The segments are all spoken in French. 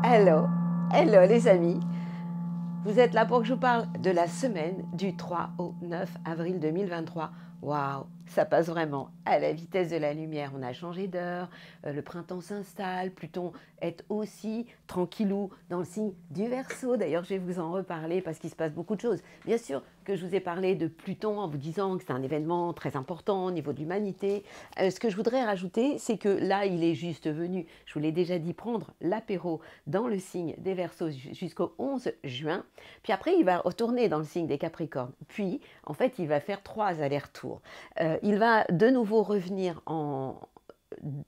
Hello, hello les amis. Vous êtes là pour que je vous parle de la semaine du 3 au 9 avril 2023. Waouh, ça passe vraiment à la vitesse de la lumière. On a changé d'heure, le printemps s'installe, Pluton est aussi tranquillou dans le signe du Verseau. D'ailleurs, je vais vous en reparler parce qu'il se passe beaucoup de choses. Bien sûr que je vous ai parlé de Pluton en vous disant que c'est un événement très important au niveau de l'humanité. Ce que je voudrais rajouter, c'est que là, il est juste venu, je vous l'ai déjà dit, prendre l'apéro dans le signe des Verseaux jusqu'au 11 juin. Puis après, il va retourner dans le signe des Capricornes. Puis, en fait, il va faire 3 allers-retours. Il va de nouveau revenir en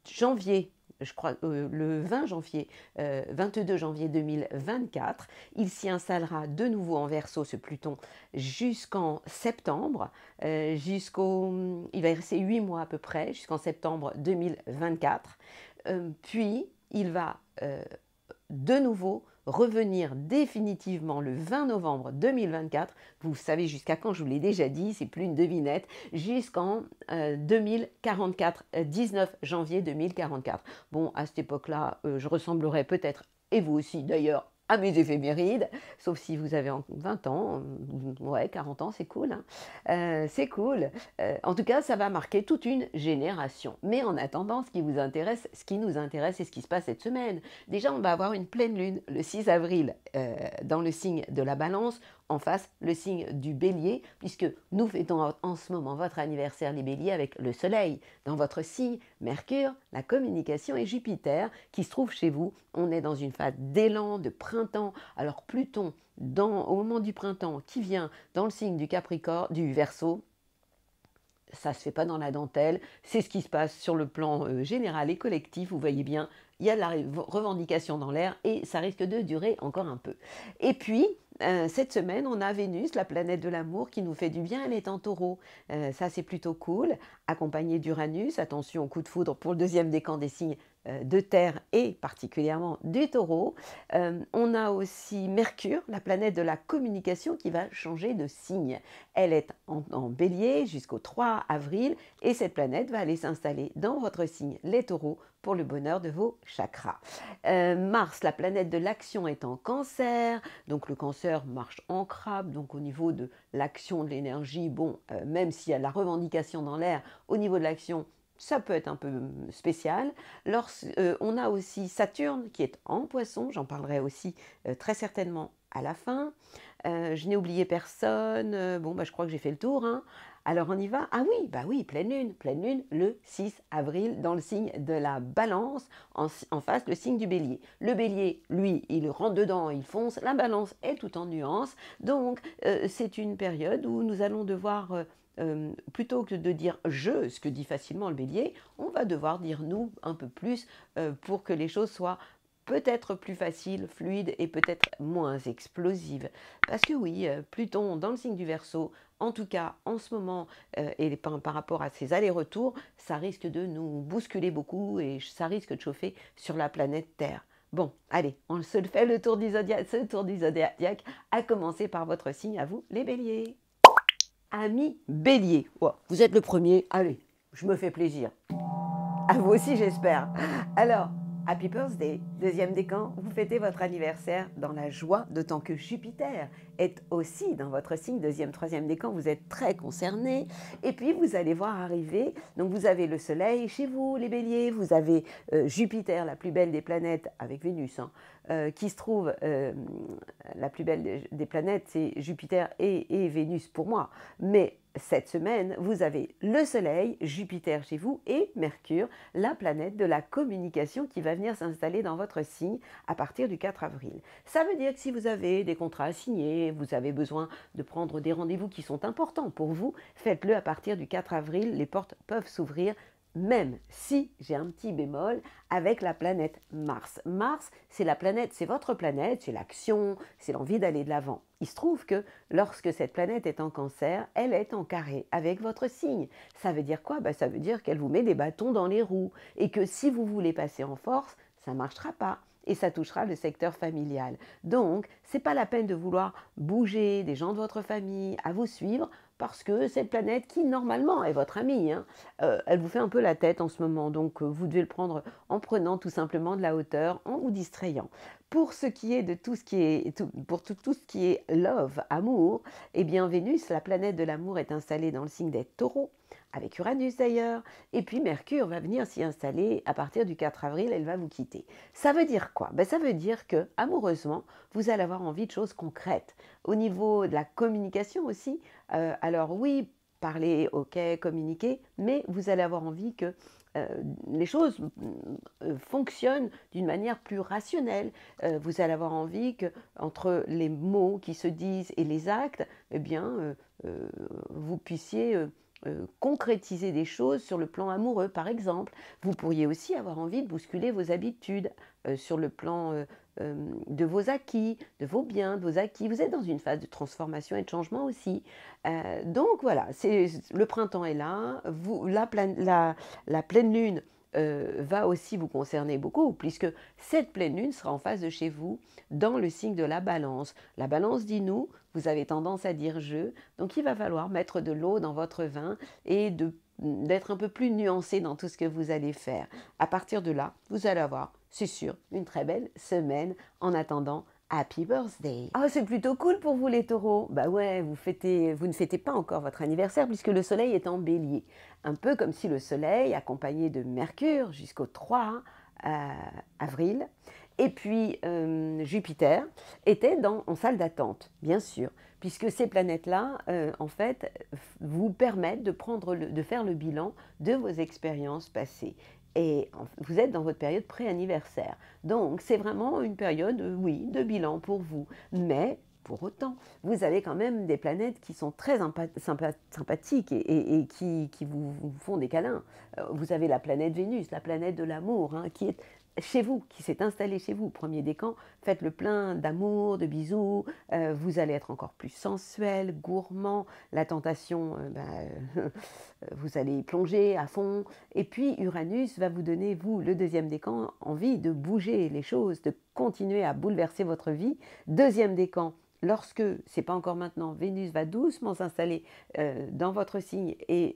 janvier, je crois, le 20 janvier, 22 janvier 2024. Il s'y installera de nouveau en Verseau, ce Pluton, jusqu'en septembre. Il va y rester 8 mois à peu près, jusqu'en septembre 2024. Puis, il va de nouveau revenir définitivement le 20 novembre 2024. Vous savez jusqu'à quand, je vous l'ai déjà dit, c'est plus une devinette, jusqu'en 2044, 19 janvier 2044. Bon, à cette époque-là, je ressemblerai peut-être, et vous aussi d'ailleurs, à mes éphémérides, sauf si vous avez 20 ans, ouais, 40 ans, c'est cool, hein. C'est cool. En tout cas, ça va marquer toute une génération. Mais en attendant, ce qui nous intéresse, c'est ce qui se passe cette semaine. Déjà, on va avoir une pleine lune le 6 avril dans le signe de la Balance, en face le signe du Bélier, puisque nous fêtons en ce moment votre anniversaire les Béliers avec le Soleil dans votre signe, Mercure, la communication et Jupiter qui se trouve chez vous. On est dans une phase d'élan, de printemps. Alors Pluton, au moment du printemps, qui vient dans le signe du Capricorne, du Verseau, ça ne se fait pas dans la dentelle, c'est ce qui se passe sur le plan général et collectif, vous voyez bien, il y a de la revendication dans l'air et ça risque de durer encore un peu. Et puis, cette semaine, on a Vénus, la planète de l'amour, qui nous fait du bien, elle est en Taureau. Ça, c'est plutôt cool, accompagnée d'Uranus, attention au coup de foudre pour le deuxième décan des signes de terre et particulièrement du Taureau. On a aussi Mercure, la planète de la communication qui va changer de signe. Elle est en Bélier jusqu'au 3 avril et cette planète va aller s'installer dans votre signe, les Taureaux, pour le bonheur de vos chakras. Mars, la planète de l'action, est en Cancer, donc le Cancer marche en crabe, donc au niveau de l'action, de l'énergie, bon, même s'il y a de la revendication dans l'air, au niveau de l'action, ça peut être un peu spécial. On a aussi Saturne qui est en Poisson, j'en parlerai aussi très certainement à la fin. Je n'ai oublié personne, bon, je crois que j'ai fait le tour, hein. Alors on y va. Ah oui, pleine lune le 6 avril dans le signe de la Balance, en face le signe du Bélier. Le Bélier, lui, il rentre dedans, il fonce. La Balance est tout en nuances. Donc c'est une période où nous allons devoir plutôt que de dire je, ce que dit facilement le Bélier, on va devoir dire nous un peu plus pour que les choses soient peut-être plus faciles, fluides et peut-être moins explosives. Parce que oui, Pluton dans le signe du Verseau, en tout cas en ce moment, et par rapport à ces allers-retours, ça risque de nous bousculer beaucoup et ça risque de chauffer sur la planète Terre. Bon, allez, on se fait le tour du zodiaque, ce tour du zodiaque, à commencer par votre signe, à vous les béliers. Amis bélier, oh, vous êtes le premier, allez, je me fais plaisir. À vous aussi j'espère. Alors, Happy Birthday, deuxième décan, vous fêtez votre anniversaire dans la joie, d'autant que Jupiter est aussi dans votre signe, deuxième, troisième décan, vous êtes très concernés. Et puis vous allez voir arriver, donc vous avez le soleil chez vous, les béliers, vous avez Jupiter, la plus belle des planètes, avec Vénus, hein, qui se trouve, la plus belle des planètes, c'est Jupiter et Vénus pour moi. Mais cette semaine, vous avez le Soleil, Jupiter chez vous et Mercure, la planète de la communication qui va venir s'installer dans votre signe à partir du 4 avril. Ça veut dire que si vous avez des contrats à signer, vous avez besoin de prendre des rendez-vous qui sont importants pour vous, faites-le à partir du 4 avril, les portes peuvent s'ouvrir. Même si j'ai un petit bémol avec la planète Mars. Mars, c'est la planète, c'est votre planète, c'est l'action, c'est l'envie d'aller de l'avant. Il se trouve que lorsque cette planète est en Cancer, elle est en carré avec votre signe. Ça veut dire quoi? Ça veut dire qu'elle vous met des bâtons dans les roues et que si vous voulez passer en force, ça ne marchera pas. Et ça touchera le secteur familial. Donc, ce n'est pas la peine de vouloir bouger des gens de votre famille à vous suivre parce que cette planète qui normalement est votre amie, hein, elle vous fait un peu la tête en ce moment, donc vous devez le prendre en prenant tout simplement de la hauteur, en vous distrayant. Pour ce qui est de tout ce qui est, tout ce qui est love, amour, eh bien Vénus, la planète de l'amour, est installée dans le signe des taureaux, avec Uranus d'ailleurs, et puis Mercure va venir s'y installer à partir du 4 avril, elle va vous quitter. Ça veut dire quoi? Ben, ça veut dire que, amoureusement, vous allez avoir envie de choses concrètes. Au niveau de la communication aussi, alors oui, parler, ok, communiquer, mais vous allez avoir envie que euh, les choses fonctionnent d'une manière plus rationnelle. Vous allez avoir envie que, entre les mots qui se disent et les actes, eh bien, vous puissiez concrétiser des choses sur le plan amoureux, par exemple. Vous pourriez aussi avoir envie de bousculer vos habitudes sur le plan de vos acquis, de vos biens, de vos acquis. Vous êtes dans une phase de transformation et de changement aussi. Donc voilà, le printemps est là. La pleine lune va aussi vous concerner beaucoup, puisque cette pleine lune sera en face de chez vous dans le signe de la balance. La balance dit nous, vous avez tendance à dire je, donc il va falloir mettre de l'eau dans votre vin et d'être un peu plus nuancé dans tout ce que vous allez faire. À partir de là, vous allez avoir, c'est sûr, une très belle semaine. En attendant, Happy birthday! Ah, c'est plutôt cool pour vous les taureaux. Bah ouais, vous ne fêtez pas encore votre anniversaire puisque le soleil est en bélier. Un peu comme si le soleil, accompagné de Mercure jusqu'au 3 avril, et puis Jupiter, était en salle d'attente, bien sûr, puisque ces planètes-là, en fait, vous permettent de faire le bilan de vos expériences passées. Et vous êtes dans votre période pré-anniversaire. Donc, c'est vraiment une période, oui, de bilan pour vous. Mais, pour autant, vous avez quand même des planètes qui sont très sympathiques et qui vous font des câlins. Vous avez la planète Vénus, la planète de l'amour, hein, qui est chez vous, qui s'est installée chez vous. Premier décan, faites le plein d'amour, de bisous. Vous allez être encore plus sensuel, gourmand. La tentation, vous allez y plonger à fond. Et puis Uranus va vous donner, vous, le deuxième décan, envie de bouger les choses, de continuer à bouleverser votre vie. Deuxième décan, lorsque, c'est pas encore maintenant, Vénus va doucement s'installer dans votre signe et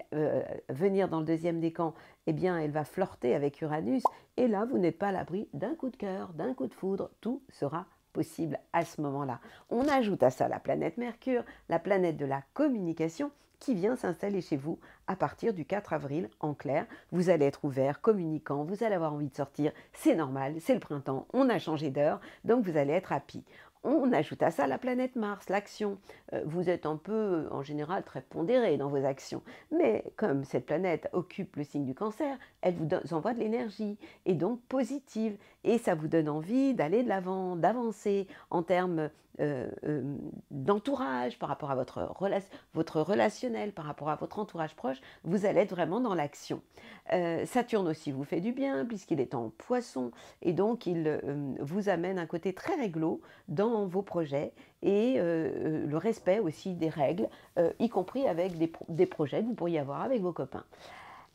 venir dans le deuxième décan, eh bien, elle va flirter avec Uranus. Et là, vous n'êtes pas à l'abri d'un coup de cœur, d'un coup de foudre. Tout sera possible à ce moment-là. On ajoute à ça la planète Mercure, la planète de la communication, qui vient s'installer chez vous à partir du 4 avril. En clair, vous allez être ouvert, communicant, vous allez avoir envie de sortir, c'est normal, c'est le printemps, on a changé d'heure, donc vous allez être happy. On ajoute à ça la planète Mars, l'action. Vous êtes un peu, en général, très pondéré dans vos actions. Mais comme cette planète occupe le signe du Cancer, elle vous envoie de l'énergie, et donc positive. Et ça vous donne envie d'aller de l'avant, d'avancer en termes d'entourage, par rapport à votre relationnel, par rapport à votre entourage proche. Vous allez être vraiment dans l'action. Saturne aussi vous fait du bien, puisqu'il est en Poisson, et donc il vous amène un côté très réglo dans vos projets et le respect aussi des règles, y compris avec des projets que vous pourriez avoir avec vos copains.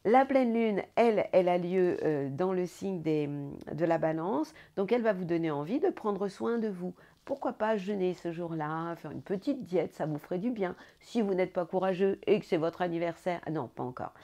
La pleine lune, elle a lieu dans le signe de la balance, donc elle va vous donner envie de prendre soin de vous. Pourquoi pas jeûner ce jour-là, faire une petite diète, ça vous ferait du bien. Si vous n'êtes pas courageux et que c'est votre anniversaire, non, pas encore.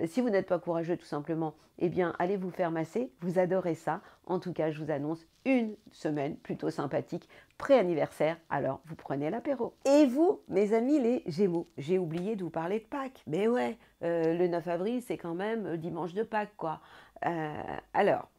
Si vous n'êtes pas courageux tout simplement, eh bien allez vous faire masser, vous adorez ça. En tout cas, je vous annonce une semaine plutôt sympathique, pré-anniversaire, alors vous prenez l'apéro. Et vous, mes amis les Gémeaux, j'ai oublié de vous parler de Pâques. Mais ouais, le 9 avril, c'est quand même dimanche de Pâques, quoi. Alors,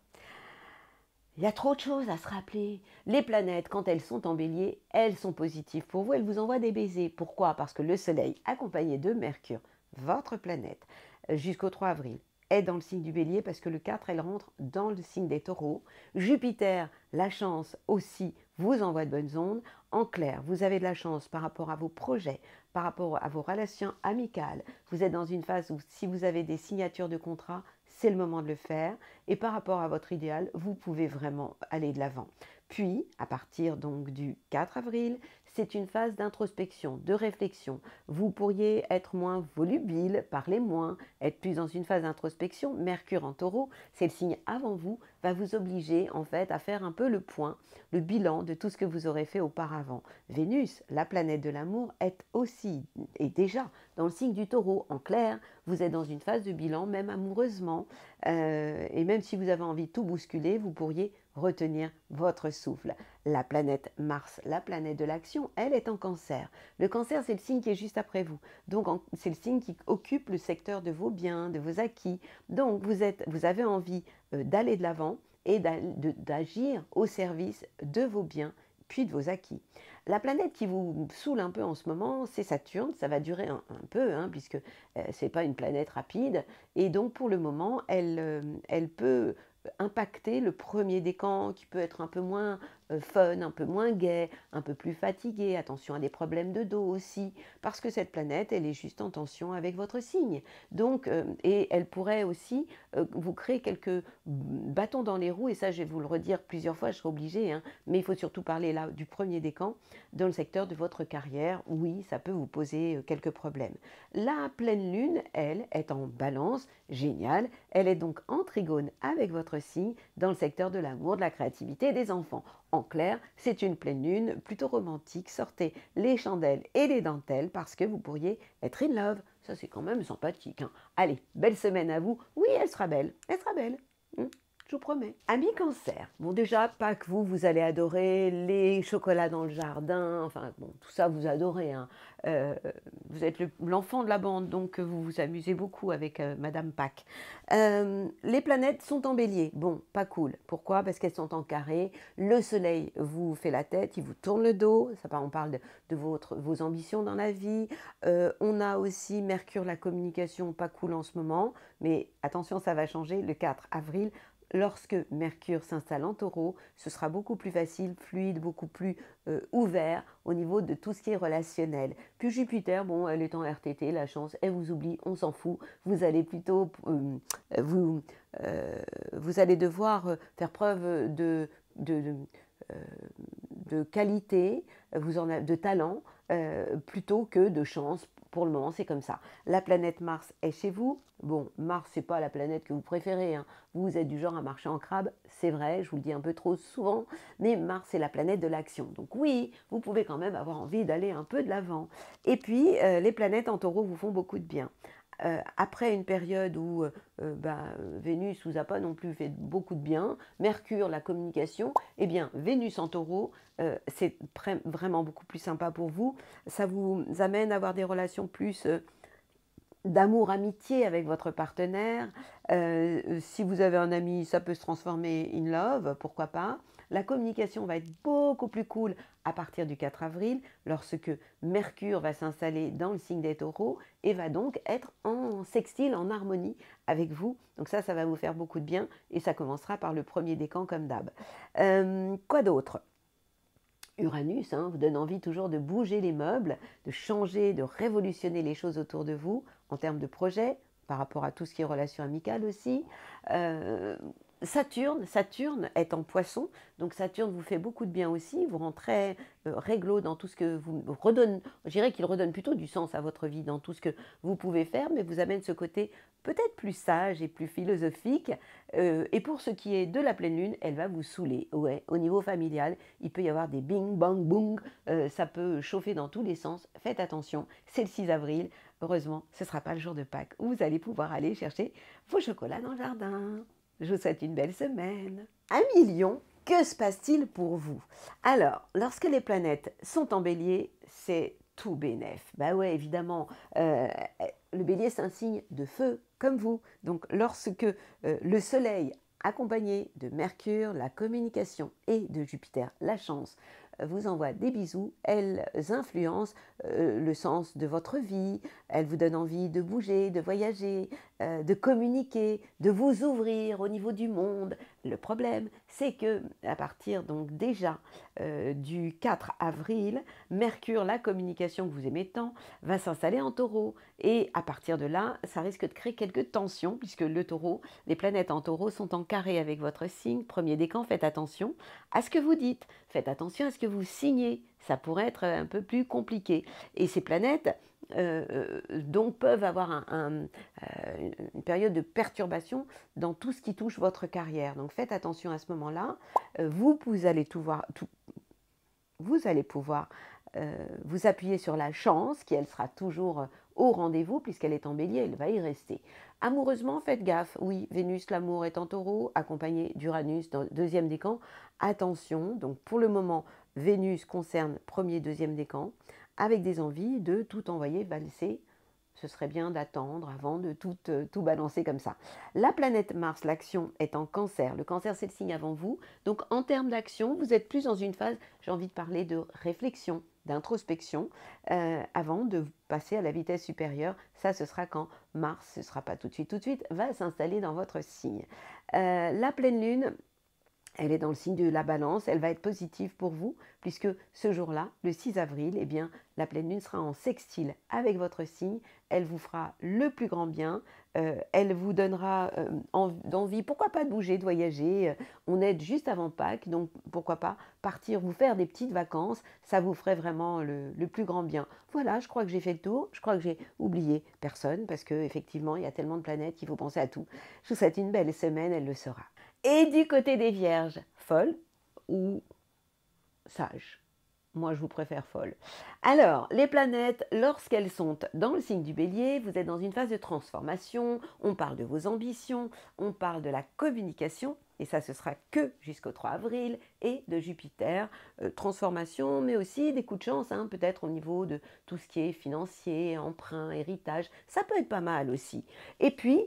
il y a trop de choses à se rappeler. Les planètes, quand elles sont en bélier, elles sont positives pour vous, elles vous envoient des baisers. Pourquoi? Parce que le soleil, accompagné de Mercure, votre planète, jusqu'au 3 avril, est dans le signe du bélier parce que le 4, elle rentre dans le signe des taureaux. Jupiter, la chance aussi, vous envoie de bonnes ondes. En clair, vous avez de la chance par rapport à vos projets, par rapport à vos relations amicales. Vous êtes dans une phase où si vous avez des signatures de contrats, c'est le moment de le faire. Et par rapport à votre idéal, vous pouvez vraiment aller de l'avant. Puis, à partir donc du 4 avril, c'est une phase d'introspection, de réflexion. Vous pourriez être moins volubile, parler moins, être plus dans une phase d'introspection. Mercure en taureau, c'est le signe avant vous va vous obliger en fait à faire un peu le point, le bilan de tout ce que vous aurez fait auparavant. Vénus, la planète de l'amour, est aussi et déjà dans le signe du Taureau. En clair, vous êtes dans une phase de bilan, même amoureusement, et même si vous avez envie de tout bousculer, vous pourriez retenir votre souffle. La planète Mars, la planète de l'action, elle est en Cancer. Le Cancer, c'est le signe qui est juste après vous. Donc, c'est le signe qui occupe le secteur de vos biens, de vos acquis. Donc, vous avez envie d'aller de l'avant et d'agir au service de vos biens puis de vos acquis. La planète qui vous saoule un peu en ce moment, c'est Saturne. Ça va durer un peu, puisque ce n'est pas une planète rapide. Et donc, pour le moment, elle peut impacter le premier décan qui peut être un peu moins fun, un peu moins gai, un peu plus fatigué. Attention à des problèmes de dos aussi, parce que cette planète, elle est juste en tension avec votre signe. Donc, et elle pourrait aussi vous créer quelques bâtons dans les roues, et ça, je vais vous le redire plusieurs fois, je serai obligée, mais il faut surtout parler là du premier décan, dans le secteur de votre carrière. Oui, ça peut vous poser quelques problèmes. La pleine lune, elle, est en balance, génial. Elle est donc en trigone avec votre signe dans le secteur de l'amour, de la créativité et des enfants. En clair, c'est une pleine lune plutôt romantique. Sortez les chandelles et les dentelles parce que vous pourriez être in love. Ça, c'est quand même sympathique. Allez, belle semaine à vous. Oui, elle sera belle. Elle sera belle. Je vous promets. Amis Cancer, bon déjà, pas que vous allez adorer les chocolats dans le jardin, enfin bon, tout ça vous adorez. Vous êtes l'enfant de la bande, donc vous vous amusez beaucoup avec Madame Pâques. Les planètes sont en bélier, bon, pas cool. Pourquoi? Parce qu'elles sont en carré, le soleil vous fait la tête, il vous tourne le dos, on parle de vos ambitions dans la vie. On a aussi Mercure, la communication, pas cool en ce moment, mais attention, ça va changer le 4 avril. Lorsque Mercure s'installe en Taureau, ce sera beaucoup plus facile, fluide, beaucoup plus ouvert au niveau de tout ce qui est relationnel. Puis Jupiter, bon, elle est en RTT, la chance, elle vous oublie, on s'en fout. Vous allez plutôt, vous allez devoir faire preuve de qualité, de talent, plutôt que de chance. Pour le moment, c'est comme ça. La planète Mars est chez vous. Bon, Mars, c'est pas la planète que vous préférez. Vous êtes du genre à marcher en crabe, c'est vrai, je vous le dis un peu trop souvent, mais Mars, c'est la planète de l'action. Donc oui, vous pouvez quand même avoir envie d'aller un peu de l'avant. Et puis, les planètes en Taureau vous font beaucoup de bien. Après une période où Vénus vous a pas non plus fait beaucoup de bien, Mercure, la communication, eh bien Vénus en Taureau, c'est vraiment beaucoup plus sympa pour vous. Ça vous amène à avoir des relations plus d'amour, amitié avec votre partenaire. Si vous avez un ami, ça peut se transformer in love, pourquoi pas. La communication va être beaucoup plus cool à partir du 4 avril, lorsque Mercure va s'installer dans le signe des Taureaux et va donc être en sextile, en harmonie avec vous. Donc ça va vous faire beaucoup de bien et ça commencera par le premier décan comme d'hab. Quoi d'autre ? Uranus vous donne envie toujours de bouger les meubles, de changer, de révolutionner les choses autour de vous en termes de projets, par rapport à tout ce qui est relations amicales aussi. Saturne est en Poisson, donc Saturne vous fait beaucoup de bien aussi, vous rend très réglo dans tout ce que vous redonne, je dirais qu'il redonne plutôt du sens à votre vie dans tout ce que vous pouvez faire, mais vous amène ce côté peut-être plus sage et plus philosophique. Et pour ce qui est de la pleine lune, elle va vous saouler. Ouais, au niveau familial, il peut y avoir des bing, bang, boum, ça peut chauffer dans tous les sens. Faites attention, c'est le 6 avril. Heureusement, ce ne sera pas le jour de Pâques où vous allez pouvoir aller chercher vos chocolats dans le jardin. Je vous souhaite une belle semaine. Amis Lions, que se passe-t-il pour vous? Alors, lorsque les planètes sont en bélier, c'est tout bénef. Bah ouais, évidemment, le bélier, c'est un signe de feu, comme vous. Donc, lorsque le soleil, accompagné de Mercure, la communication, et de Jupiter, la chance, vous envoie des bisous, elles influencent le sens de votre vie, elles vous donnent envie de bouger, de voyager, de communiquer, de vous ouvrir au niveau du monde. Le problème, c'est que à partir donc déjà du 4 avril, Mercure, la communication que vous aimez tant, va s'installer en Taureau. Et à partir de là, ça risque de créer quelques tensions, puisque le Taureau, les planètes en Taureau sont en carré avec votre signe. Premier décan, faites attention à ce que vous dites, faites attention à ce que vous signez. Ça pourrait être un peu plus compliqué. Et ces planètes donc peuvent avoir une période de perturbation dans tout ce qui touche votre carrière. Donc faites attention à ce moment-là. Vous allez pouvoir vous appuyer sur la chance, qui elle sera toujours au rendez-vous, puisqu'elle est en bélier, elle va y rester. Amoureusement, faites gaffe. Oui, Vénus, l'amour est en taureau, accompagné d'Uranus dans le deuxième décan. Attention, donc pour le moment, Vénus concerne premier, deuxième décan, avec des envies de tout envoyer valser. Ce serait bien d'attendre avant de tout balancer comme ça. La planète Mars, l'action est en Cancer. Le Cancer, c'est le signe avant vous. Donc en termes d'action, vous êtes plus dans une phase, j'ai envie de parler de réflexion, d'introspection, avant de passer à la vitesse supérieure. Ça, ce sera quand Mars, ce ne sera pas tout de suite, va s'installer dans votre signe. La pleine lune, elle est dans le signe de la Balance, elle va être positive pour vous, puisque ce jour-là, le 6 avril, eh bien, la pleine lune sera en sextile avec votre signe, elle vous fera le plus grand bien, elle vous donnera envie, pourquoi pas de bouger, de voyager, on est juste avant Pâques, donc pourquoi pas partir, vous faire des petites vacances, ça vous ferait vraiment le plus grand bien. Voilà, je crois que j'ai fait le tour, je crois que j'ai oublié personne, parce qu'effectivement, il y a tellement de planètes qu'il faut penser à tout. Je vous souhaite une belle semaine, elle le sera. Et du côté des vierges, folle ou sage? Moi, je vous préfère folle. Alors, les planètes, lorsqu'elles sont dans le signe du bélier, vous êtes dans une phase de transformation, on parle de vos ambitions, on parle de la communication, et ça, ce sera que jusqu'au 3 avril, et de Jupiter, transformation, mais aussi des coups de chance, hein, peut-être au niveau de tout ce qui est financier, emprunt, héritage, ça peut être pas mal aussi. Et puis,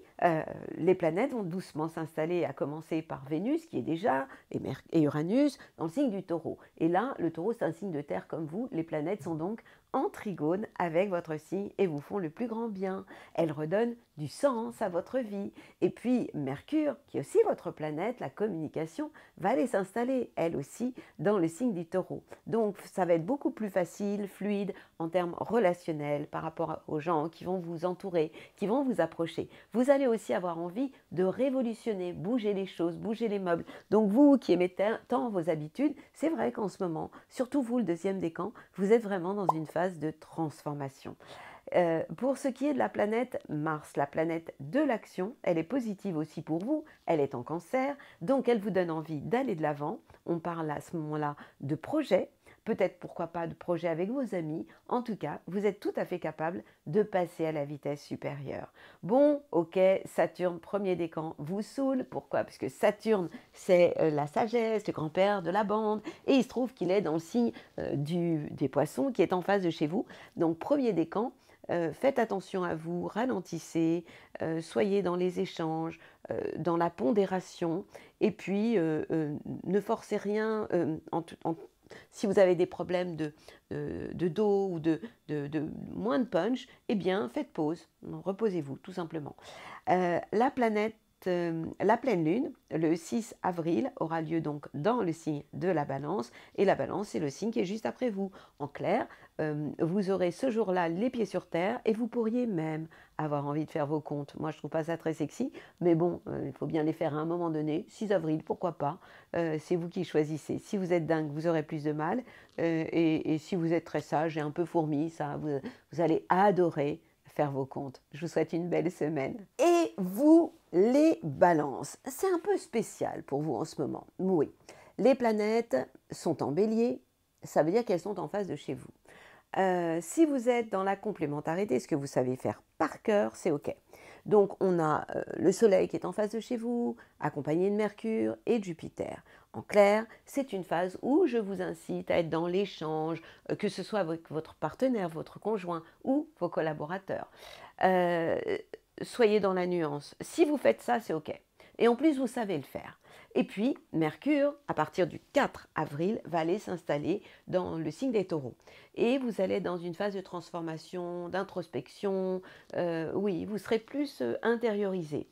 les planètes vont doucement s'installer, à commencer par Vénus, qui est déjà, et Uranus, dans le signe du taureau. Et là, le taureau, c'est un signe de terre comme vous, les planètes sont donc en trigone avec votre signe et vous font le plus grand bien. Elles redonnent du sens à votre vie. Et puis Mercure, qui est aussi votre planète, la communication, va aller s'installer, elle aussi, dans le signe du taureau. Donc ça va être beaucoup plus facile, fluide, en termes relationnels, par rapport aux gens qui vont vous entourer, qui vont vous approcher. Vous allez aussi avoir envie de révolutionner, bouger les choses, bouger les meubles. Donc vous qui aimez tant vos habitudes, c'est vrai qu'en ce moment, surtout vous, le deuxième décan, vous êtes vraiment dans une phase de transformation. Pour ce qui est de la planète Mars, la planète de l'action, elle est positive aussi pour vous, elle est en Cancer, donc elle vous donne envie d'aller de l'avant. On parle à ce moment-là de projets, peut-être pourquoi pas de projets avec vos amis. En tout cas, vous êtes tout à fait capable de passer à la vitesse supérieure. Bon, ok, Saturne, premier décan, vous saoule. Pourquoi? Parce que Saturne, c'est la sagesse, le grand-père de la bande, et il se trouve qu'il est dans le signe des poissons qui est en face de chez vous. Donc, premier décan, faites attention à vous, ralentissez, soyez dans les échanges, dans la pondération, et puis ne forcez rien si vous avez des problèmes de dos ou de moins de punch, eh bien faites pause, reposez-vous tout simplement. La pleine lune, le 6 avril, aura lieu donc dans le signe de la Balance, et la Balance, c'est le signe qui est juste après vous. En clair, vous aurez ce jour-là les pieds sur terre, et vous pourriez même avoir envie de faire vos comptes. Moi, je trouve pas ça très sexy, mais bon, il faut bien les faire à un moment donné. 6 avril, pourquoi pas, c'est vous qui choisissez. Si vous êtes dingue, vous aurez plus de mal, et si vous êtes très sage et un peu fourmi, ça, vous allez adorer faire vos comptes. Je vous souhaite une belle semaine. Et vous, les balances, c'est un peu spécial pour vous en ce moment. Oui, les planètes sont en bélier, ça veut dire qu'elles sont en face de chez vous. Si vous êtes dans la complémentarité, ce que vous savez faire par cœur, c'est ok. Donc on a le soleil qui est en face de chez vous, accompagné de Mercure et de Jupiter. En clair, c'est une phase où je vous incite à être dans l'échange, que ce soit avec votre partenaire, votre conjoint ou vos collaborateurs. Soyez dans la nuance. Si vous faites ça, c'est ok. Et en plus, vous savez le faire. Et puis, Mercure, à partir du 4 avril, va aller s'installer dans le signe des taureaux. Et vous allez être dans une phase de transformation, d'introspection. Oui, vous serez plus intériorisé.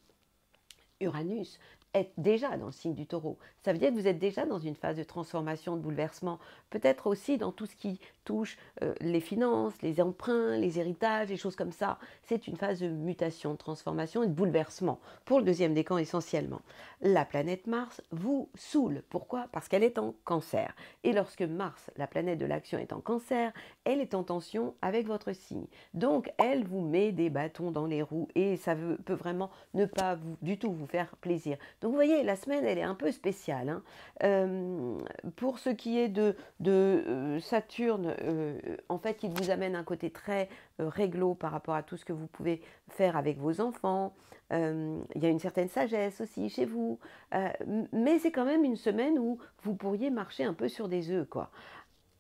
Uranus, est déjà dans le signe du taureau. Ça veut dire que vous êtes déjà dans une phase de transformation, de bouleversement, peut-être aussi dans tout ce qui touche les finances, les emprunts, les héritages, les choses comme ça. C'est une phase de mutation, de transformation et de bouleversement pour le deuxième décan essentiellement. La planète Mars vous saoule. Pourquoi? Parce qu'elle est en cancer. Et lorsque Mars, la planète de l'action, est en cancer, elle est en tension avec votre signe. Donc elle vous met des bâtons dans les roues et ça peut vraiment ne pas du tout vous faire plaisir. Donc vous voyez, la semaine, elle est un peu spéciale. Hein. Pour ce qui est de Saturne, en fait, il vous amène un côté très réglo par rapport à tout ce que vous pouvez faire avec vos enfants. Il y a une certaine sagesse aussi chez vous. Mais c'est quand même une semaine où vous pourriez marcher un peu sur des œufs, quoi.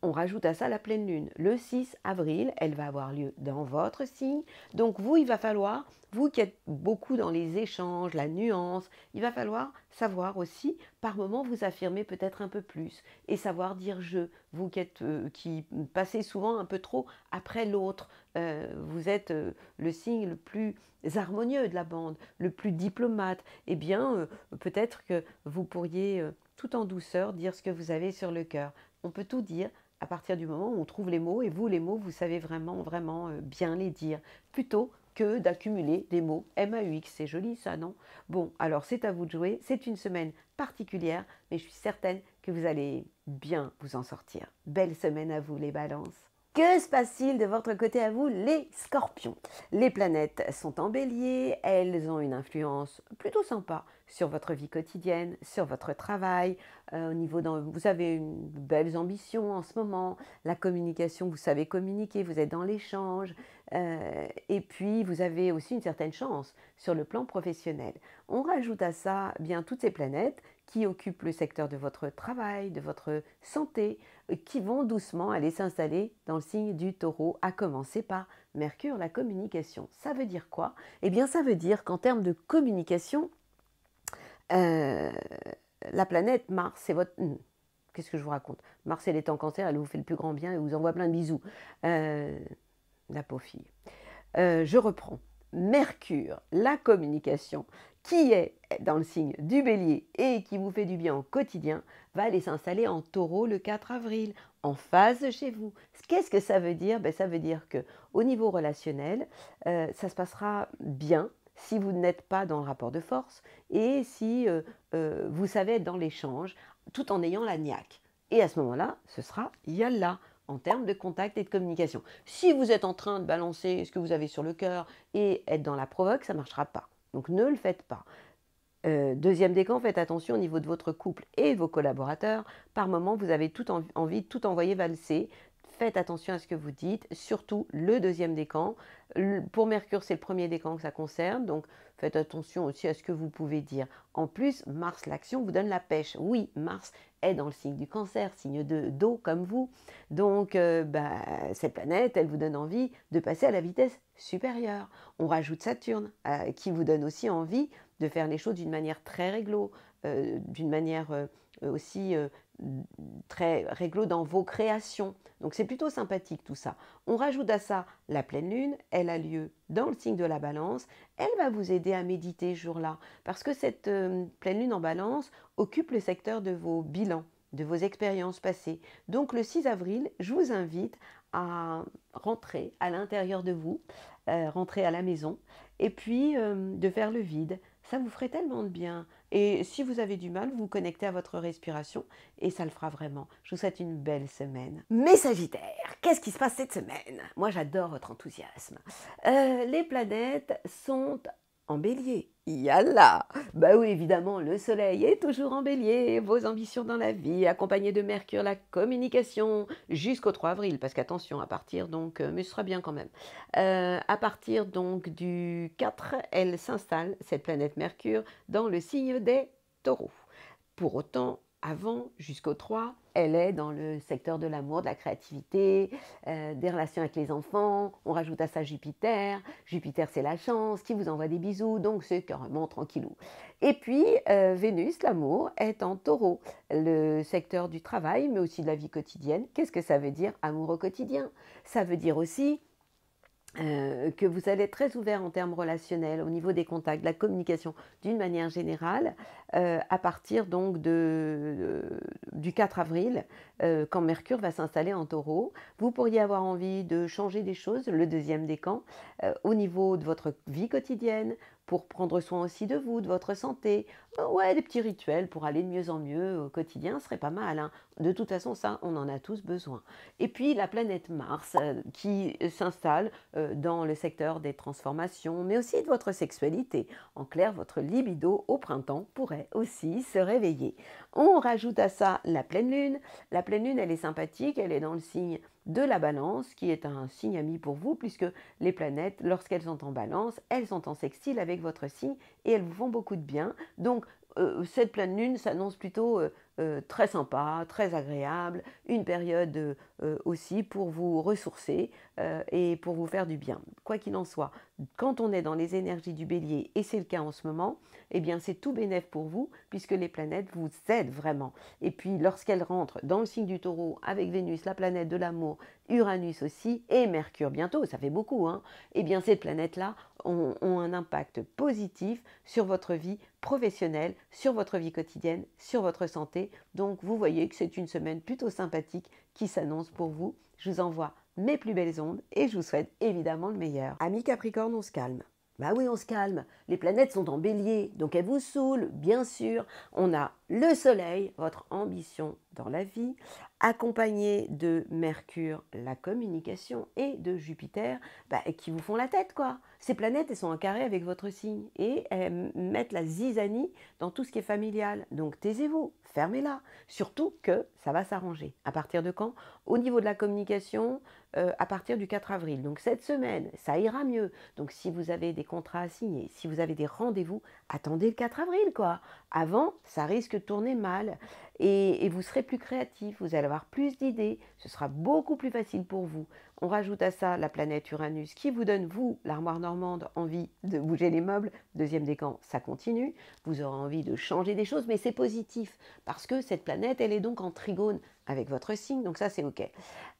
On rajoute à ça la pleine lune. Le 6 avril, elle va avoir lieu dans votre signe. Donc vous, il va falloir, vous qui êtes beaucoup dans les échanges, la nuance, il va falloir savoir aussi, par moment, vous affirmer peut-être un peu plus et savoir dire je. Vous qui passez souvent un peu trop après l'autre, vous êtes le signe le plus harmonieux de la bande, le plus diplomate. Eh bien, peut-être que vous pourriez, tout en douceur, dire ce que vous avez sur le cœur. On peut tout dire à partir du moment où on trouve les mots, et vous, les mots, vous savez vraiment, vraiment bien les dire, plutôt que d'accumuler des mots MAUX. C'est joli ça, non? Bon, alors c'est à vous de jouer, c'est une semaine particulière, mais je suis certaine que vous allez bien vous en sortir. Belle semaine à vous les balances. Que se passe-t-il de votre côté à vous, les scorpions? Les planètes sont en bélier, elles ont une influence plutôt sympa sur votre vie quotidienne, sur votre travail. Vous avez une belles ambitions en ce moment, la communication, vous savez communiquer, vous êtes dans l'échange, et puis vous avez aussi une certaine chance sur le plan professionnel. On rajoute à ça bien toutes ces planètes qui occupent le secteur de votre travail, de votre santé, qui vont doucement aller s'installer dans le signe du taureau, à commencer par Mercure, la communication. Ça veut dire quoi? Eh bien, ça veut dire qu'en termes de communication, la planète Mars, c'est votre... Qu'est-ce que je vous raconte? Mars, elle est en cancer, elle vous fait le plus grand bien et vous envoie plein de bisous. La pauvre fille. Je reprends. Mercure, la communication, qui est dans le signe du bélier et qui vous fait du bien au quotidien, va aller s'installer en taureau le 4 avril, en phase chez vous. Qu'est-ce que ça veut dire? Ça veut dire qu'au niveau relationnel, ça se passera bien si vous n'êtes pas dans le rapport de force et si vous savez être dans l'échange tout en ayant la niaque. Et à ce moment-là, ce sera yalla en termes de contact et de communication. Si vous êtes en train de balancer ce que vous avez sur le cœur et être dans la provoque, ça ne marchera pas. Donc ne le faites pas. Deuxième décan, faites attention au niveau de votre couple et vos collaborateurs. Par moment, vous avez envie de tout envoyer valser. Faites attention à ce que vous dites, surtout le deuxième décan. Pour Mercure, c'est le premier décan que ça concerne, donc faites attention aussi à ce que vous pouvez dire. En plus, Mars, l'action, vous donne la pêche. Oui, Mars est dans le signe du cancer, signe d'eau comme vous. Donc, cette planète, elle vous donne envie de passer à la vitesse supérieure. On rajoute Saturne, qui vous donne aussi envie de faire les choses d'une manière très réglo, d'une manière aussi très réglo dans vos créations. Donc c'est plutôt sympathique tout ça. On rajoute à ça la pleine lune, elle a lieu dans le signe de la balance, elle va vous aider à méditer ce jour-là, parce que cette pleine lune en balance occupe le secteur de vos bilans, de vos expériences passées. Donc le 6 avril, je vous invite à rentrer à l'intérieur de vous, rentrer à la maison, et puis de faire le vide. Ça vous ferait tellement de bien. Et si vous avez du mal, vous vous connectez à votre respiration et ça le fera vraiment. Je vous souhaite une belle semaine. Mes Sagittaires, qu'est-ce qui se passe cette semaine? Moi, j'adore votre enthousiasme. Les planètes sont en bélier. Yalla! Bah oui, évidemment, le soleil est toujours en bélier. Vos ambitions dans la vie, accompagnées de Mercure, la communication, jusqu'au 3 avril. Parce qu'attention, à partir donc, mais ce sera bien quand même. À partir donc du 4, elle s'installe, cette planète Mercure, dans le signe des taureaux. Pour autant, avant, jusqu'au 3, elle est dans le secteur de l'amour, de la créativité, des relations avec les enfants. On rajoute à ça Jupiter. Jupiter, c'est la chance, qui vous envoie des bisous, donc c'est carrément tranquillou. Et puis, Vénus, l'amour, est en taureau, le secteur du travail, mais aussi de la vie quotidienne. Qu'est-ce que ça veut dire, amour au quotidien? Ça veut dire aussi que vous allez être très ouvert en termes relationnels, au niveau des contacts, de la communication d'une manière générale, à partir donc du 4 avril, quand Mercure va s'installer en Taureau. Vous pourriez avoir envie de changer des choses, le deuxième décan, au niveau de votre vie quotidienne, pour prendre soin aussi de vous, de votre santé. Ouais, des petits rituels pour aller de mieux en mieux au quotidien serait pas mal, hein. De toute façon, ça, on en a tous besoin. Et puis la planète Mars qui s'installe dans le secteur des transformations, mais aussi de votre sexualité. En clair, votre libido au printemps pourrait aussi se réveiller. On rajoute à ça la pleine lune. La pleine lune, elle est sympathique, elle est dans le signe de la balance, qui est un signe ami pour vous, puisque les planètes, lorsqu'elles sont en balance, elles sont en sextile avec votre signe et elles vous font beaucoup de bien. Donc, cette pleine lune s'annonce plutôt très sympa, très agréable, une période aussi pour vous ressourcer et pour vous faire du bien. Quoi qu'il en soit, quand on est dans les énergies du bélier, et c'est le cas en ce moment, eh bien c'est tout bénef pour vous, puisque les planètes vous aident vraiment. Et puis lorsqu'elles rentrent dans le signe du taureau, avec Vénus, la planète de l'amour, Uranus aussi, et Mercure bientôt, ça fait beaucoup, hein, eh bien ces planètes-là ont un impact positif sur votre vie professionnelle, sur votre vie quotidienne, sur votre santé. Donc vous voyez que c'est une semaine plutôt sympathique qui s'annonce pour vous. Je vous envoie mes plus belles ondes et je vous souhaite évidemment le meilleur. Amis Capricorne, on se calme. Bah oui, on se calme. Les planètes sont en bélier, donc elles vous saoulent, bien sûr. On a le soleil, votre ambition dans la vie, accompagné de Mercure, la communication, et de Jupiter, qui vous font la tête, quoi. Ces planètes, elles sont en carré avec votre signe et elles mettent la zizanie dans tout ce qui est familial. Donc taisez-vous, fermez-la. Surtout que ça va s'arranger. À partir de quand? Au niveau de la communication, à partir du 4 avril. Donc cette semaine, ça ira mieux. Donc si vous avez des contrats à signer, si vous avez des rendez-vous, attendez le 4 avril, quoi. Avant, ça risque de tourner mal et vous serez plus créatif, vous allez avoir plus d'idées, ce sera beaucoup plus facile pour vous. On rajoute à ça la planète Uranus qui vous donne, vous, l'armoire normande, envie de bouger les meubles. Deuxième décan, ça continue. Vous aurez envie de changer des choses, mais c'est positif parce que cette planète, elle est donc en trigone avec votre signe, donc ça c'est ok.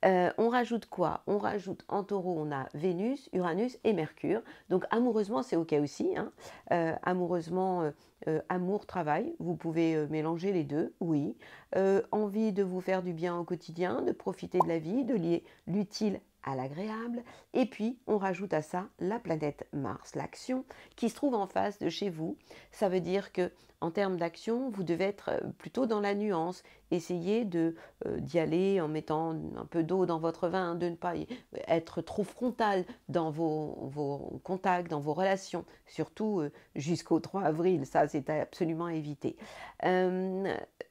On rajoute quoi? On rajoute en taureau, on a Vénus, Uranus et Mercure. Donc amoureusement, c'est ok aussi, hein. Amoureusement, amour, travail, vous pouvez mélanger les deux, oui. Envie de vous faire du bien au quotidien, de profiter de la vie, de lier l'utile à l'agréable. Et puis, on rajoute à ça la planète Mars, l'action, qui se trouve en face de chez vous. Ça veut dire que en termes d'action, vous devez être plutôt dans la nuance. Essayez d'y aller en mettant un peu d'eau dans votre vin, de ne pas être trop frontal dans vos contacts, dans vos relations, surtout jusqu'au 3 avril. Ça, c'est absolument à éviter.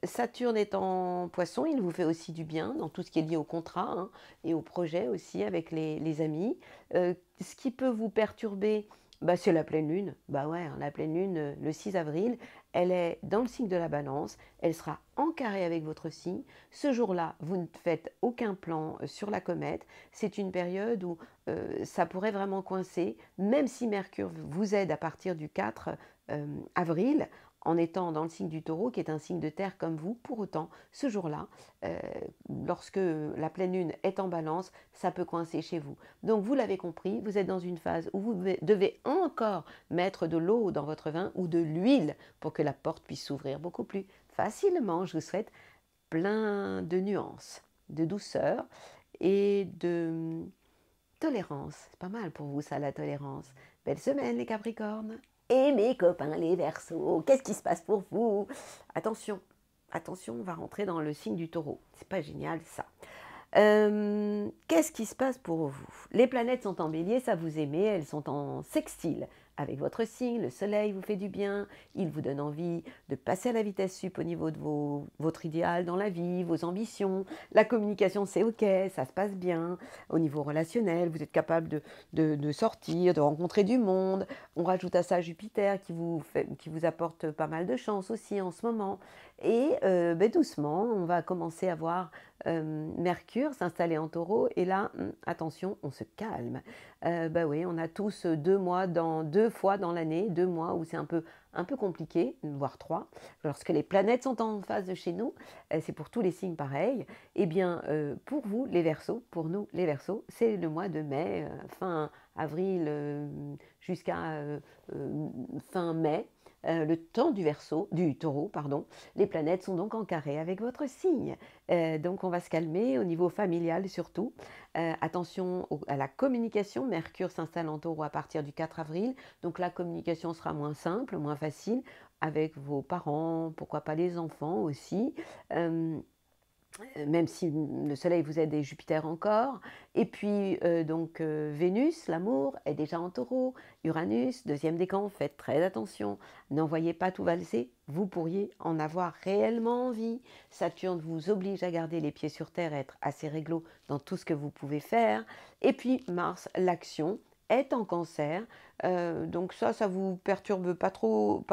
Saturne est en poisson, il vous fait aussi du bien dans tout ce qui est lié au contrat, hein, et au projet aussi avec les amis. Ce qui peut vous perturber, c'est la pleine lune. Bah ouais, hein, la pleine lune, le 6 avril, elle est dans le signe de la balance, elle sera en carré avec votre signe. Ce jour-là, vous ne faites aucun plan sur la comète. C'est une période où ça pourrait vraiment coincer, même si Mercure vous aide à partir du 4 avril, en étant dans le signe du taureau, qui est un signe de terre comme vous. Pour autant, ce jour-là, lorsque la pleine lune est en balance, ça peut coincer chez vous. Donc vous l'avez compris, vous êtes dans une phase où vous devez encore mettre de l'eau dans votre vin ou de l'huile pour que la porte puisse s'ouvrir beaucoup plus facilement. Je vous souhaite plein de nuances, de douceur et de tolérance. C'est pas mal pour vous ça, la tolérance. Belle semaine les Capricornes. Et mes copains les Verseaux, qu'est-ce qui se passe pour vous? Attention, attention, on va rentrer dans le signe du taureau. C'est pas génial ça. Qu'est-ce qui se passe pour vous? Les planètes sont en bélier, ça vous aimez, elles sont en sextile avec votre signe, le soleil vous fait du bien, il vous donne envie de passer à la vitesse sup au niveau de votre idéal dans la vie, vos ambitions, la communication c'est ok, ça se passe bien, au niveau relationnel, vous êtes capable de sortir, de rencontrer du monde. On rajoute à ça Jupiter qui vous apporte pas mal de chance aussi en ce moment. Et doucement, on va commencer à voir Mercure s'installer en taureau et là, attention, on se calme. Oui, on a tous 2 fois dans l'année, 2 mois où c'est un peu compliqué, voire 3. Lorsque les planètes sont en phase de chez nous, c'est pour tous les signes pareil. Eh bien, pour vous, les Verseaux, pour nous, les Verseaux, c'est le mois de mai, avril jusqu'à fin mai, le temps du taureau, pardon, les planètes sont donc en carré avec votre signe. Donc on va se calmer au niveau familial surtout. Attention à la communication, Mercure s'installe en taureau à partir du 4 avril, donc la communication sera moins simple, moins facile avec vos parents, pourquoi pas les enfants aussi. Même si le Soleil vous aide et Jupiter encore. Et puis, Vénus, l'amour, est déjà en taureau. Uranus, deuxième décan, faites très attention. N'envoyez pas tout valser, vous pourriez en avoir réellement envie. Saturne vous oblige à garder les pieds sur terre, être assez réglo dans tout ce que vous pouvez faire. Et puis, Mars, l'action, est en Cancer, donc ça vous perturbe pas trop.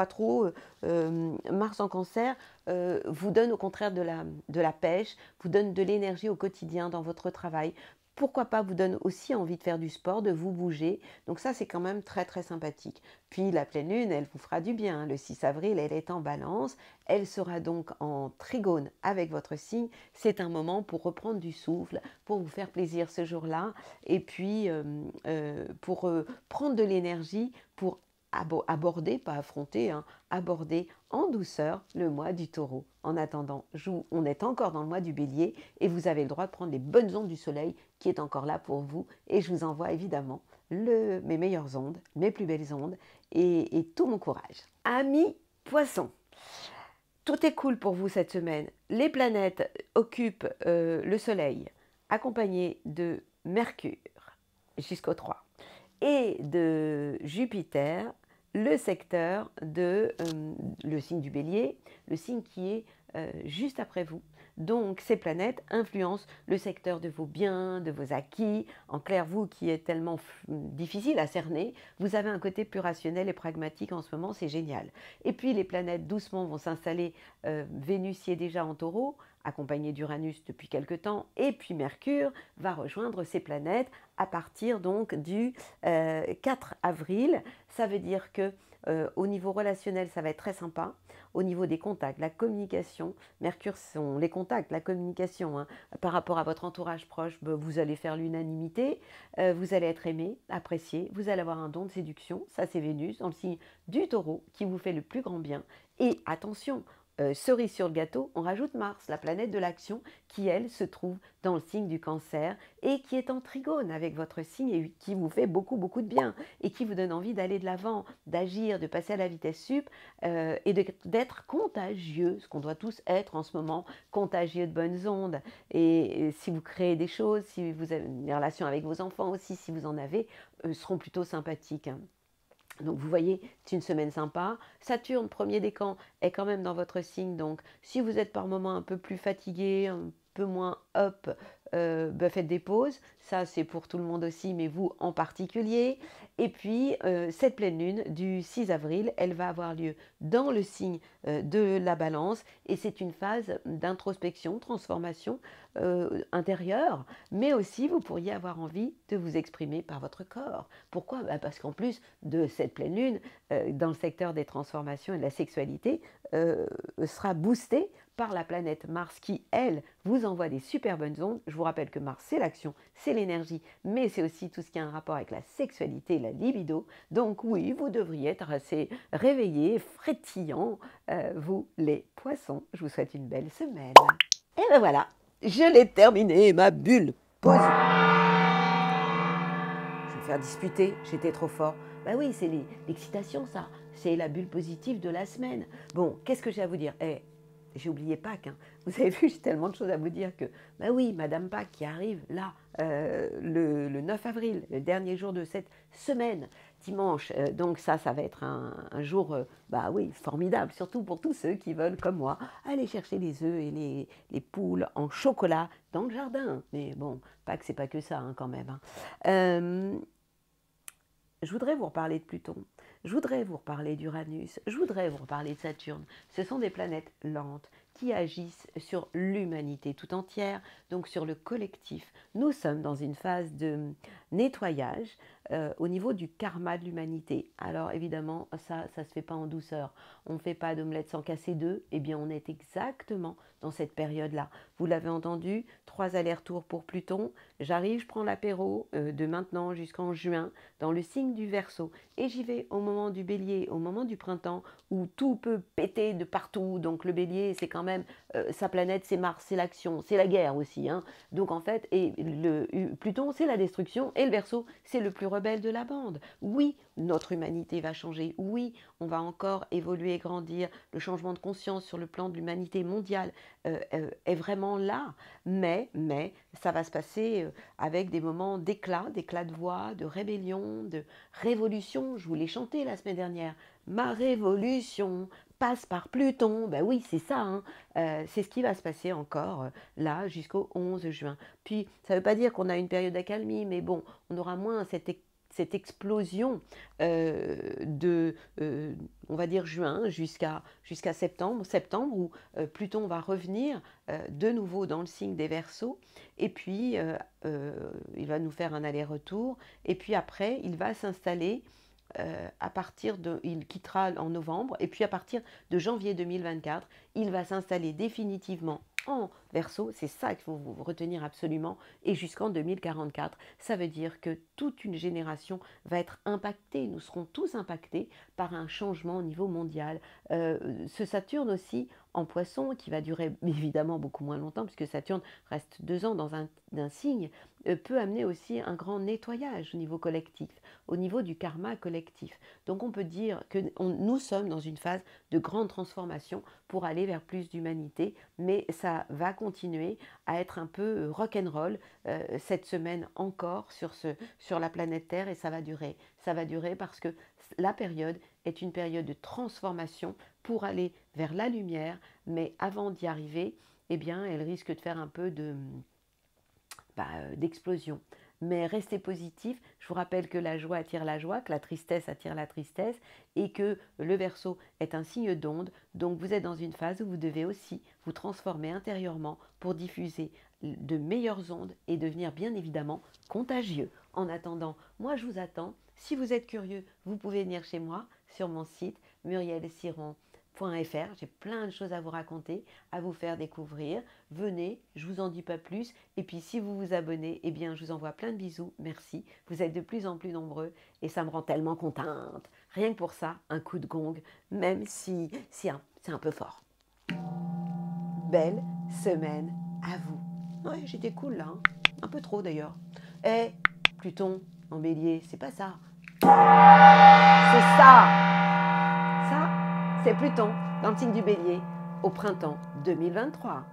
Mars en Cancer vous donne au contraire de la pêche, vous donne de l'énergie au quotidien dans votre travail. Pourquoi pas vous donne aussi envie de faire du sport, de vous bouger. Donc ça, c'est quand même très très sympathique. Puis la pleine lune, elle vous fera du bien. Le 6 avril, elle est en balance. Elle sera donc en trigone avec votre signe. C'est un moment pour reprendre du souffle, pour vous faire plaisir ce jour-là. Et puis pour prendre de l'énergie, pour aborder, pas affronter, hein, aborder en douceur le mois du taureau. En attendant, on est encore dans le mois du bélier et vous avez le droit de prendre les bonnes ondes du soleil qui est encore là pour vous. Et je vous envoie évidemment mes meilleures ondes, mes plus belles ondes et tout mon courage. Amis poissons, tout est cool pour vous cette semaine. Les planètes occupent le soleil accompagné de Mercure jusqu'au 3 et de Jupiter, le secteur de le signe du bélier, le signe qui est juste après vous. Donc ces planètes influencent le secteur de vos biens, de vos acquis. En clair, vous qui êtes tellement difficile à cerner, vous avez un côté plus rationnel et pragmatique en ce moment, c'est génial. Et puis les planètes doucement vont s'installer, Vénus y est déjà en taureau, accompagné d'Uranus depuis quelque temps, et puis Mercure va rejoindre ces planètes à partir donc du 4 avril. Ça veut dire que au niveau relationnel, ça va être très sympa. Au niveau des contacts, la communication, Mercure sont les contacts, la communication, hein, par rapport à votre entourage proche, vous allez faire l'unanimité, vous allez être aimé, apprécié, vous allez avoir un don de séduction, ça c'est Vénus, dans le signe du taureau, qui vous fait le plus grand bien. Et attention, cerise sur le gâteau, on rajoute Mars, la planète de l'action, qui elle se trouve dans le signe du Cancer et qui est en trigone avec votre signe et qui vous fait beaucoup beaucoup de bien et qui vous donne envie d'aller de l'avant, d'agir, de passer à la vitesse sup et d'être contagieux, ce qu'on doit tous être en ce moment, contagieux de bonnes ondes. Et si vous créez des choses, si vous avez des relations avec vos enfants aussi, si vous en avez, seront plutôt sympathiques, hein. Donc vous voyez, c'est une semaine sympa. Saturne, premier décan, est quand même dans votre signe. Donc si vous êtes par moments un peu plus fatigué, un peu moins up, faites des pauses. Ça, c'est pour tout le monde aussi, mais vous en particulier. Et puis, cette pleine lune du 6 avril, elle va avoir lieu dans le signe de la balance. Et c'est une phase d'introspection, transformation intérieure. Mais aussi, vous pourriez avoir envie de vous exprimer par votre corps. Pourquoi ? Parce qu'en plus de cette pleine lune, dans le secteur des transformations et de la sexualité, sera boostée par la planète Mars qui, elle, vous envoie des super bonnes ondes. Je vous rappelle que Mars, c'est l'action, c'est l'énergie, mais c'est aussi tout ce qui a un rapport avec la sexualité, la libido. Donc oui, vous devriez être assez réveillés, frétillants, vous les poissons. Je vous souhaite une belle semaine. Et ben voilà, je l'ai terminé, ma bulle positive. Je vais me faire disputer, j'étais trop fort. Ben oui, c'est l'excitation, ça. C'est la bulle positive de la semaine. Bon, qu'est-ce que j'ai à vous dire ? J'ai oublié Pâques, hein. Vous avez vu, j'ai tellement de choses à vous dire que, ben oui, Madame Pâques qui arrive là, le 9 avril, le dernier jour de cette semaine, dimanche. Donc ça va être un jour, bah oui, formidable, surtout pour tous ceux qui veulent, comme moi, aller chercher les œufs et les poules en chocolat dans le jardin. Mais bon, Pâques, c'est pas que ça, hein, quand même, hein. Je voudrais vous reparler de Pluton, je voudrais vous reparler d'Uranus, je voudrais vous reparler de Saturne. Ce sont des planètes lentes qui agissent sur l'humanité tout entière, donc sur le collectif. Nous sommes dans une phase de nettoyage, au niveau du karma de l'humanité. Alors évidemment, ça ne se fait pas en douceur. On ne fait pas d'omelette sans casser deux. Eh bien, on est exactement dans cette période-là. Vous l'avez entendu, 3 allers-retours pour Pluton. J'arrive, je prends l'apéro de maintenant jusqu'en juin dans le signe du Verseau. Et j'y vais au moment du Bélier, au moment du printemps, où tout peut péter de partout. Donc le Bélier, c'est quand même sa planète, c'est Mars, c'est l'action, c'est la guerre aussi. Hein. Donc en fait, et Pluton, c'est la destruction, et le Verseau, c'est le plus rebelle de la bande. Oui, notre humanité va changer. Oui, on va encore évoluer et grandir. Le changement de conscience sur le plan de l'humanité mondiale est vraiment là. Mais ça va se passer avec des moments d'éclat de voix, de rébellion, de révolution. Je vous l'ai chanté la semaine dernière. Ma révolution passe par Pluton. Ben oui, c'est ça. Hein. C'est ce qui va se passer encore là jusqu'au 11 juin. Puis, ça ne veut pas dire qu'on a une période d'accalmie, mais bon, on aura moins cette explosion on va dire juin jusqu'à septembre où Pluton va revenir de nouveau dans le signe des Verseaux, et puis il va nous faire un aller-retour, et puis après il va s'installer il quittera en novembre, et puis à partir de janvier 2024, il va s'installer définitivement en Verseau. C'est ça qu'il faut vous retenir absolument, et jusqu'en 2044. Ça veut dire que toute une génération va être impactée, nous serons tous impactés par un changement au niveau mondial. Ce Saturne aussi en Poisson, qui va durer évidemment beaucoup moins longtemps, puisque Saturne reste 2 ans dans un signe, peut amener aussi un grand nettoyage au niveau collectif, au niveau du karma collectif. Donc on peut dire que nous sommes dans une phase de grande transformation pour aller vers plus d'humanité, mais ça va continuer à être un peu rock'n'roll cette semaine encore sur la planète Terre, et ça va durer. Ça va durer parce que la période est une période de transformation pour aller vers la lumière, mais avant d'y arriver, eh bien, elle risque de faire un peu d'explosion. Mais restez positif. Je vous rappelle que la joie attire la joie, que la tristesse attire la tristesse, et que le Verseau est un signe d'onde. Donc vous êtes dans une phase où vous devez aussi vous transformer intérieurement pour diffuser de meilleures ondes et devenir bien évidemment contagieux. En attendant, moi je vous attends. Si vous êtes curieux, vous pouvez venir chez moi sur mon site murielsiron.fr. J'ai plein de choses à vous raconter, à vous faire découvrir. Venez, je vous en dis pas plus. Et puis si vous vous abonnez, eh bien je vous envoie plein de bisous. Merci. Vous êtes de plus en plus nombreux et ça me rend tellement contente. Rien que pour ça, un coup de gong, même si c'est un peu fort. Belle semaine à vous. Ouais, j'étais cool là. Hein. Un peu trop d'ailleurs. Pluton en Bélier, c'est pas ça. C'est ça. Ça, c'est Pluton dans le signe du Bélier au printemps 2023.